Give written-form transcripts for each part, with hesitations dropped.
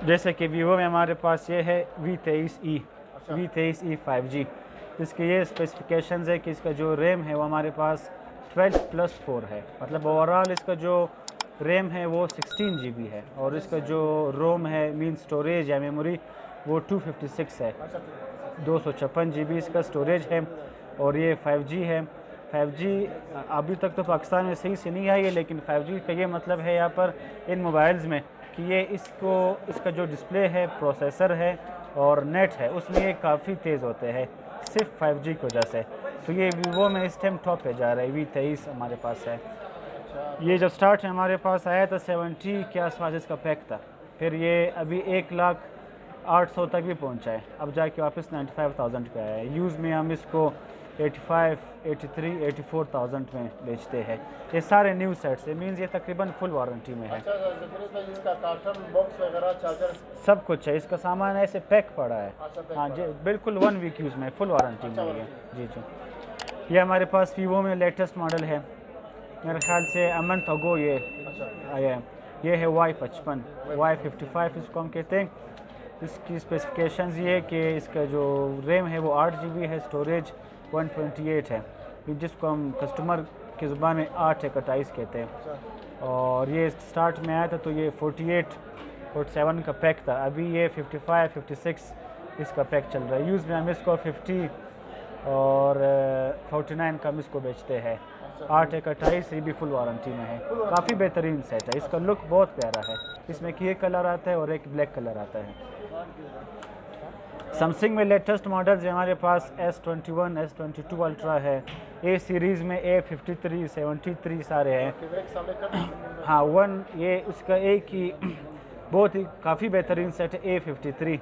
जैसे कि वीवो में हमारे पास ये है V23e, V23e 5G। इसके ये स्पेसिफिकेशंस है कि इसका जो रैम है वो हमारे पास 12+4 है, मतलब ओवरऑल इसका जो रैम है वो 16 GB है, और इसका जो रोम है मीन स्टोरेज या मेमोरी वो 256 है, 256 GB इसका स्टोरेज है। और ये 5G है। 5G अभी तक तो पाकिस्तान में सही से नहीं आई है, लेकिन 5G का ये मतलब है यहाँ पर इन मोबाइल्स में कि ये इसका जो डिस्प्ले है, प्रोसेसर है और नेट है, उसमें ये काफ़ी तेज़ होते हैं सिर्फ 5G की वजह से। तो ये वीवो में इस टाइम टॉप पे जा रहा है, V23 हमारे पास है। ये जब स्टार्ट में हमारे पास आया था 70 के आसपास इसका पैक था, फिर ये अभी 1,08,000 तक भी पहुंचा है, अब जाके वापस 95,000 पे आया है। यूज़ में हम इसको 85, 83, 84,000 में बेचते हैं। ये सारे न्यू सेट्स है, मीन्स ये तकरीबन फुल वारंटी में है। इसका कार्टन बॉक्स वगैरह चार्जर सब कुछ है, इसका सामान ऐसे पैक पड़ा है। हाँ जी, बिल्कुल 1 वीक यूज़ में, फुल वारंटी में है। जी जी। ये हमारे पास वीवो में लेटेस्ट मॉडल है, मेरे ख्याल से अ मंथ अगो ये आया है। ये है Y55, Y55 इसको हम कहते हैं। इसकी स्पेसिफिकेशंस ये है कि इसका जो रैम है वो 8 GB है, स्टोरेज 128 है, जिसको हम कस्टमर की ज़ुबान में 8/28 कहते हैं। और ये स्टार्ट में आया था तो ये 48, 47 का पैक था, अभी ये 55, 56 इसका पैक चल रहा है। यूज़ में हम इसको 50 और 49 का हम इसको बेचते हैं। 8/28 ये भी फुल वारंटी में है, काफ़ी बेहतरीन सेट है। इसका लुक बहुत प्यारा है, इसमें कि एक कलर आता है और एक ब्लैक कलर आता है। सैमसंग में लेटेस्ट मॉडल्स है हमारे पास S21, S22 अल्ट्रा है, A सीरीज़ में A53, 73 सारे हैं। हाँ ये उसका एक ही बहुत ही काफ़ी बेहतरीन सेट है A53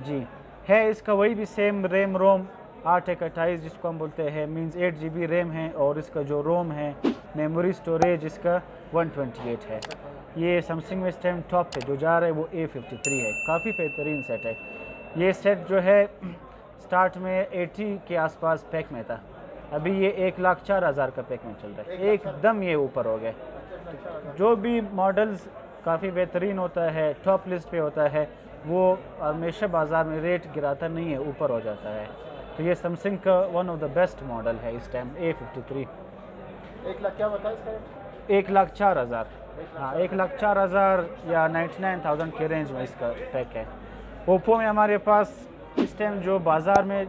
जी है। इसका वही भी सेम रैम रोम 8/28 जिसको हम बोलते हैं, मींस 8 GB रैम है, और इसका जो रोम है मेमोरी स्टोरेज इसका 128 है। ये सैमसंग में इस टाइम टॉप पे जो जा रहा है वो A53 है, काफ़ी बेहतरीन सेट है। ये सेट जो है स्टार्ट में 80 के आसपास पैक में था, अभी ये 1,04,000 का पैक में चल रहा है, एकदम ये ऊपर हो गए। जो भी मॉडल्स काफ़ी बेहतरीन होता है, टॉप लिस्ट पे होता है, वो हमेशा बाज़ार में रेट गिराता नहीं है, ऊपर हो जाता है। तो ये सैमसंग का one of the best model है इस टाइम A53। 1 लाख क्या बताया इसका? 1,04,000, हाँ 1,04,000 या 99,000 के रेंज में इसका पैक है। ओप्पो में हमारे पास इस टाइम जो बाज़ार में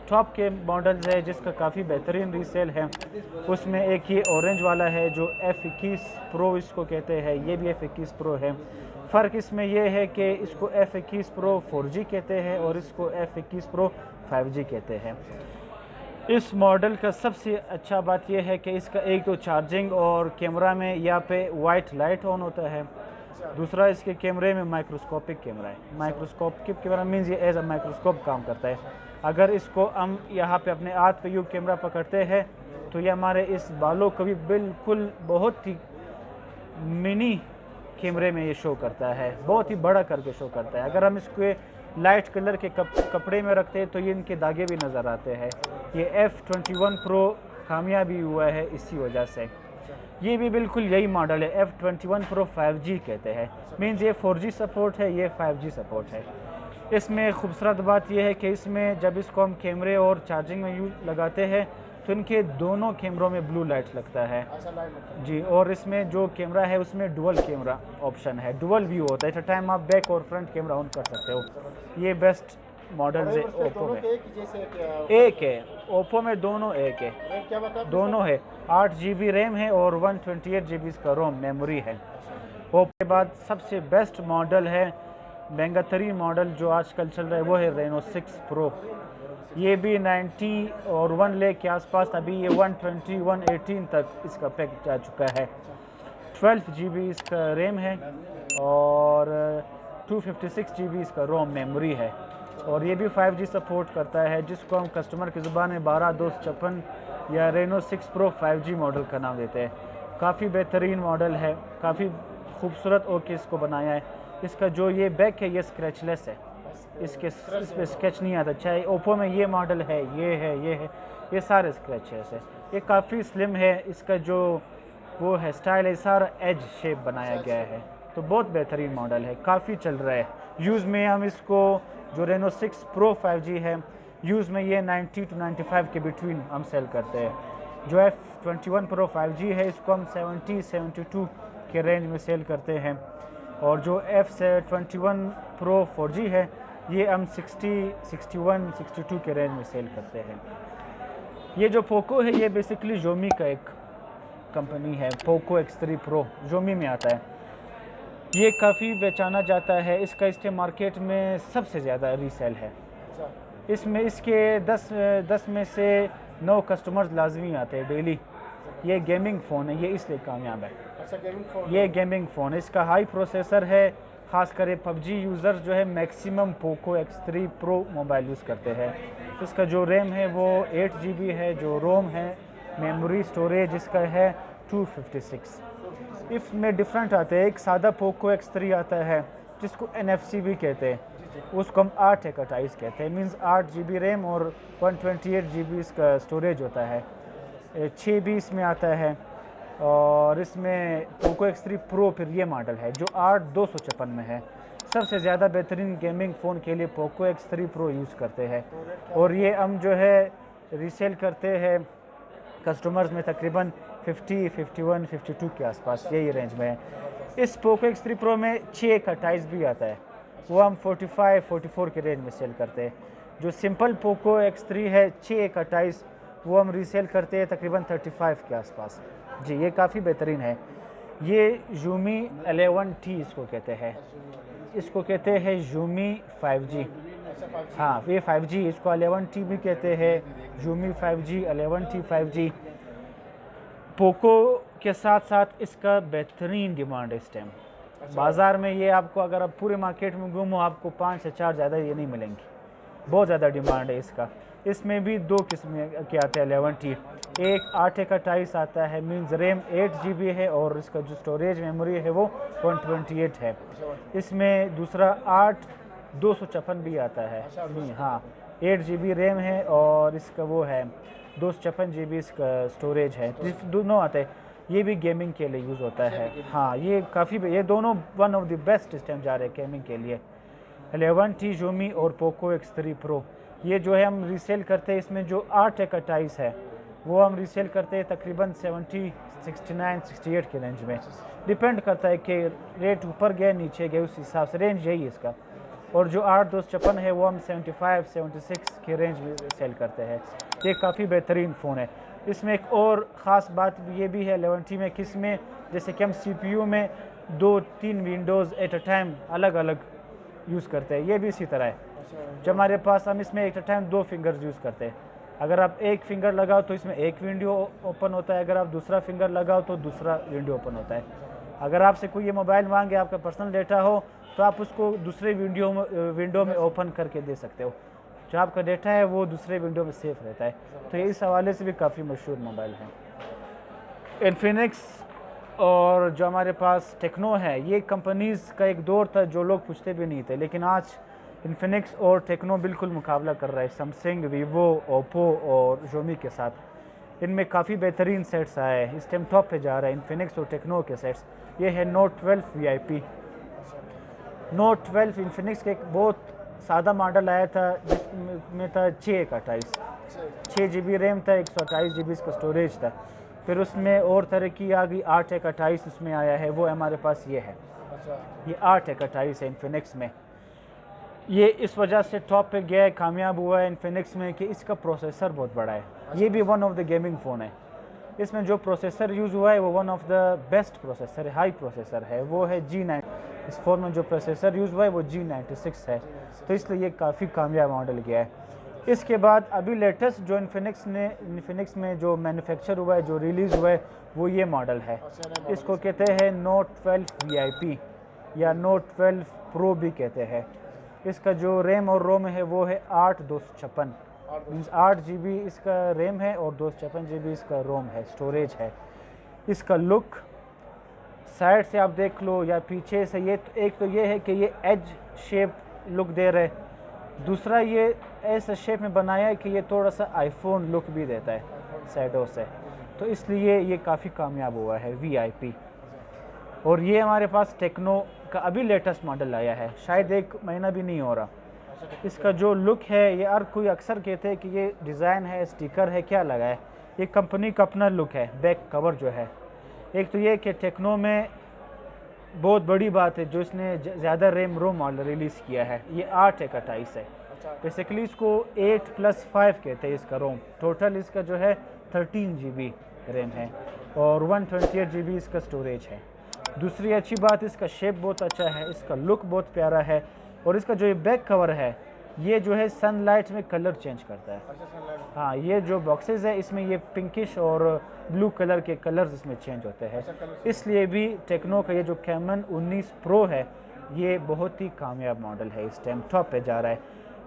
टॉप के मॉडल्स है जिसका काफ़ी बेहतरीन रीसेल है, उसमें एक ये ऑरेंज वाला है जो F21 प्रो इसको कहते हैं, ये भी F21 प्रो है। फ़र्क इसमें यह है कि इसको F21 प्रो 4G कहते हैं और इसको F21 प्रो 5G कहते हैं। इस मॉडल का सबसे अच्छा बात यह है कि इसका एक तो चार्जिंग और कैमरा में यहाँ पे वाइट लाइट ऑन होता है, दूसरा इसके कैमरे में माइक्रोस्कोपिक कैमरा है। माइक्रोस्कोपिक कैमरा मीन्स ये एज अ माइक्रोस्कोप काम करता है। अगर इसको हम यहाँ पे अपने हाथ पे यूँ कैमरा पकड़ते हैं तो ये हमारे इस बालों को भी बिल्कुल बहुत ही मिनी कैमरे में ये शो करता है, बहुत ही बड़ा करके शो करता है। अगर हम इसको लाइट कलर के कपड़े में रखते हैं तो ये इनके दागे भी नज़र आते हैं। ये F21 प्रो कामयाबी हुआ है इसी वजह से। ये भी बिल्कुल यही मॉडल है, F21 प्रो 5G कहते हैं, मीन्स ये 4G सपोर्ट है, ये 5G सपोर्ट है। इसमें खूबसूरत बात यह है कि इसमें जब इसको हम कैमरे और चार्जिंग में यूज लगाते हैं तो इनके दोनों कैमरों में ब्लू लाइट लगता है जी। और इसमें जो कैमरा है उसमें डुअल कैमरा ऑप्शन है, डुअल व्यू होता है, टाइम आप बैक और फ्रंट कैमरा ऑन कर सकते हो। ये बेस्ट मॉडल है ओप्पो में। एक है ओप्पो में, दोनों एक है, दोनों है। 8 GB रैम है और 128 GB इसका रोम मेमोरी है। ओप्पो के बाद सबसे बेस्ट मॉडल है, महंगा तरीन मॉडल जो आजकल चल रहा है वो है Reno 6 Pro। ये भी 90 और 1 लाख के आसपास, अभी ये 120, 118 तक इसका पैक जा चुका है। 12 GB इसका रैम है और 256 GB इसका रोम मेमोरी है, और ये भी 5G सपोर्ट करता है, जिसको हम कस्टमर की ज़ुबान में 12,256 या Reno 6 Pro 5G मॉडल का नाम देते हैं। काफ़ी बेहतरीन मॉडल है, काफ़ी खूबसूरत ओके इसको बनाया है। इसका जो ये बैक है ये स्क्रैचलेस है, इस पर स्केच नहीं आता। चाहे ओप्पो में ये मॉडल है, ये है, ये सारे स्क्रैचेस है। ये काफ़ी स्लिम है, इसका जो वो है स्टाइल है सारा एज शेप बनाया गया है। तो बहुत बेहतरीन मॉडल है, काफ़ी चल रहा है यूज़ में। हम इसको जो रेनो 6 प्रो 5G है यूज़ में ये 90 to 95 के बिटवीन हम सेल करते हैं। जो F21 प्रो 5G है इसको हम 70-72 के रेंज में सेल करते हैं। और जो F21 प्रो 4G है ये हम 60-61-62 के रेंज में सेल करते हैं। ये जो पोको है ये बेसिकली जोमी का एक कंपनी है, पोको X3 प्रो जोमी में आता है। ये काफ़ी बेचाना जाता है, इसका इसके मार्केट में सबसे ज़्यादा रीसेल है। इसमें इसके 10 में से 9 कस्टमर्स लाजमी आते हैं डेली। ये गेमिंग फ़ोन है, ये इसलिए कामयाब है। अच्छा, गेमिंग फ़ोन। ये गेमिंग फ़ोन है, इसका हाई प्रोसेसर है। ख़ास कर PUBG यूज़र जो है maximum Poco X3 pro mobile use करते हैं। इसका जो रैम है वो 8 GB है, जो रोम है मेमोरी स्टोरेज इसका है 256। इसमें डिफरेंट आते हैं, एक सादा पोको X3 आता है जिसको NFC भी कहते हैं, उसको हम 8/28 कहते हैं, मींस 8 GB रैम और 128 GB इसका स्टोरेज होता है। 6 भी इसमें आता है। और इसमें पोको X3 प्रो फिर ये मॉडल है जो 8256 में है। सबसे ज़्यादा बेहतरीन गेमिंग फ़ोन के लिए पोको X3 प्रो यूज़ करते हैं। और ये हम जो है रीसेल करते हैं कस्टमर्स में तकरीबन 50, 51, 52 के आसपास यही रेंज में है। इस पोको X3 प्रो में 6/28 भी आता है, वो हम 45, 44 के रेंज में सेल करते हैं। जो सिंपल पोको X3 है 6/28 वो हम रीसेल करते हैं तकरीबन 35 के आसपास। जी ये काफ़ी बेहतरीन है। ये Xiaomi 11T इसको कहते हैं, इसको कहते हैं Xiaomi 5G। हाँ ये 5G, इसको 11T भी कहते हैं, Xiaomi 5G 11T 5G। Poco के साथ साथ इसका बेहतरीन डिमांड है इस टाइम बाज़ार में। ये आपको अगर आप पूरे मार्केट में घूमो आपको 5 से 4 ज़्यादा ये नहीं मिलेंगी, बहुत ज़्यादा डिमांड है इसका। इसमें भी 2 किस्म के आते हैं 11T। एक 8/28 आता है, मींस रैम 8 GB है और इसका जो स्टोरेज मेमोरी है वो 128 है। इसमें दूसरा 8/256 भी आता है। हाँ 8 GB रैम है और इसका वो है 256 GB इसका स्टोरेज है। दोनों आते हैं, ये भी गेमिंग के लिए यूज़ होता है। हाँ ये काफ़ी, ये दोनों वन ऑफ द बेस्ट इस टाइम जा रहे हैं गेमिंग के लिए। 11T Xiaomi और पोको X3 प्रो ये जो है हम रीसेल करते हैं। इसमें जो 8/28 है वो हम रीसेल करते हैं तकरीबन 70, 69, 68 के रेंज में। डिपेंड करता है कि रेट ऊपर गया नीचे गया, उस हिसाब से रेंज यही है इसका। और जो 8/256 है वो हम 75, 76 के रेंज में सेल करते हैं। ये काफ़ी बेहतरीन फ़ोन है। इसमें एक और ख़ास बात ये भी है 11T में, किस में जैसे कि हम CPU में 2-3 विंडोज़ एट अ टाइम अलग अलग यूज़ करते हैं, ये भी इसी तरह है। जब हमारे पास हम इसमें at a time 2 fingers use करते हैं। अगर आप एक फिंगर लगाओ तो इसमें एक विंडो ओपन होता है, अगर आप दूसरा फिंगर लगाओ तो दूसरा विंडो ओपन होता है। अगर आपसे कोई ये मोबाइल मांगे, आपका पर्सनल डेटा हो, तो आप उसको दूसरे विंडो में ओपन करके दे सकते हो। जो आपका डेटा है वो दूसरे विंडो में सेफ रहता है। तो ये इस हवाले से भी काफ़ी मशहूर मोबाइल है। इन्फिनिक्स और जो हमारे पास टेक्नो है, ये कंपनीज़ का एक दौर था जो लोग पूछते भी नहीं थे, लेकिन आज इन्फिनिक्स और टेक्नो बिल्कुल मुकाबला कर रहा है सैमसंग, वीवो, ओप्पो और Xiaomi के साथ। इनमें काफ़ी बेहतरीन सेट्स आए हैं, इस टाइम टॉप पे जा रहा है इन्फिनिक्स और टेक्नो के सेट्स। ये है Note 12 VIP। Note 12 इन्फिनिक्स के एक बहुत सादा मॉडल आया था जिसमें था 6/28, 6 GB रैम था, 128 GB इसका स्टोरेज था। फिर उसमें और तरक्की आ गई, 8/28 उसमें आया है, वो हमारे पास ये है। ये 8/28 है इन्फिनिक्स में। ये इस वजह से टॉप पे गया है, कामयाब हुआ है इन्फिनिक्स में कि इसका प्रोसेसर बहुत बड़ा है। ये भी one of the gaming phone है। इसमें जो प्रोसेसर यूज़ हुआ है वो one of the best processor है, हाई प्रोसेसर है, वो है G9। इस फ़ोन में जो प्रोसेसर यूज़ हुआ है वो G96 है, तो इसलिए ये काफ़ी कामयाब मॉडल गया है। इसके बाद अभी लेटेस्ट जो इन्फिनिक्स में जो मैन्युफैक्चर हुआ है, जो रिलीज़ हुआ है, वो ये मॉडल है। इसको कहते हैं Note 12 VIP या Note 12 Pro भी कहते हैं। इसका जो रैम और रोम है वो है 8/256, मीन्स 8 GB इसका रैम है और 256 GB इसका रोम है, स्टोरेज है। इसका लुक साइड से आप देख लो या पीछे से, ये एक तो ये है कि ये एज शेप लुक दे रहा है, दूसरा ये ऐसा शेप में बनाया है कि ये थोड़ा सा आईफोन लुक भी देता है साइडों से, तो इसलिए ये काफ़ी कामयाब हुआ है VIP। और ये हमारे पास टेक्नो का अभी लेटेस्ट मॉडल आया है, शायद 1 महीना भी नहीं हो रहा। इसका जो लुक है, ये हर कोई अक्सर कहते हैं कि ये डिज़ाइन है, स्टिकर है, क्या लगा है। ये कंपनी का अपना लुक है, बैक कवर जो है। एक तो ये कि टेक्नो में बहुत बड़ी बात है जो इसने ज़्यादा रैम रोम मॉडल रिलीज़ किया है, ये 8/28 है। बेसिकली इसको 8+5 कहते हैं इसका रोम। टोटल इसका जो है 13 GB रैम है और 128 GB इसका स्टोरेज है। दूसरी अच्छी बात, इसका शेप बहुत अच्छा है, इसका लुक बहुत प्यारा है और इसका जो ये बैक कवर है, ये जो है सनलाइट में कलर चेंज करता है। हाँ, ये जो बॉक्सेस है इसमें ये पिंकिश और ब्लू कलर के कलर्स इसमें चेंज होते हैं। इसलिए भी टेक्नो का ये जो कैमन 19 प्रो है, ये बहुत ही कामयाब मॉडल है, इस टाइम टॉप पे जा रहा है।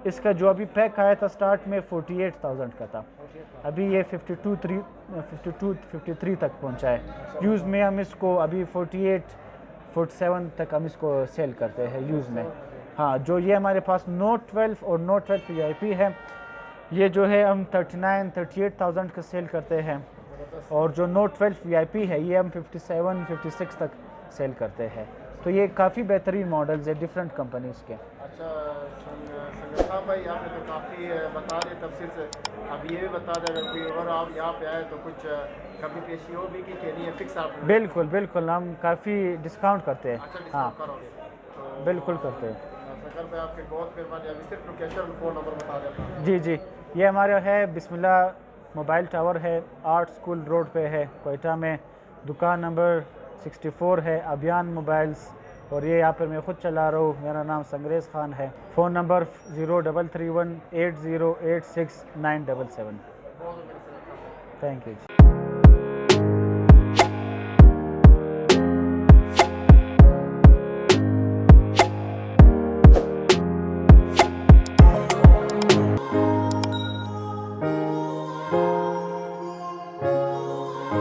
इसका जो अभी पैक आया था स्टार्ट में 48,000 का था, अभी ये 53 तक पहुंचा है। यूज़ में हम इसको अभी 47 तक हम इसको सेल करते हैं यूज़ में। हाँ, जो ये हमारे पास नोट 12 और नोट 12 VIP है, ये जो है हम 38,000 का सेल करते हैं और जो नोट 12 VIP है ये हम 57-56 तक सेल करते हैं। तो ये काफ़ी बेहतरीन मॉडल्स है डिफरेंट कंपनीज़ के। अच्छा संगत साहब भाई, आपने तो काफ़ी बता दिए तफसील से। अब ये भी बता दें अगर कोई और आप यहाँ पे आए तो कुछ कभी पेशी हो भी कि नहीं है फिक्स आप? बिल्कुल बिल्कुल, हम काफ़ी डिस्काउंट करते हैं। अच्छा, हाँ डिस्काउंट करोगे तो बिल्कुल करते हैं। सकर भाई आपके बहुत मेहरबानी। अभी सिर्फ लोकेशन और फ़ोन नंबर बता देता हूँ। जी जी, ये हमारा है बिस्मिल्लाह मोबाइल टावर है, आर्ट स्कूल रोड पे है कोयटा में। दुकान नंबर 64 है, अभियान मोबाइल्स। और ये यहाँ पर मैं ख़ुद चला रहा हूँ, मेरा नाम संग्रेज़ खान है। Phone number 0331 8086 977। Thank you.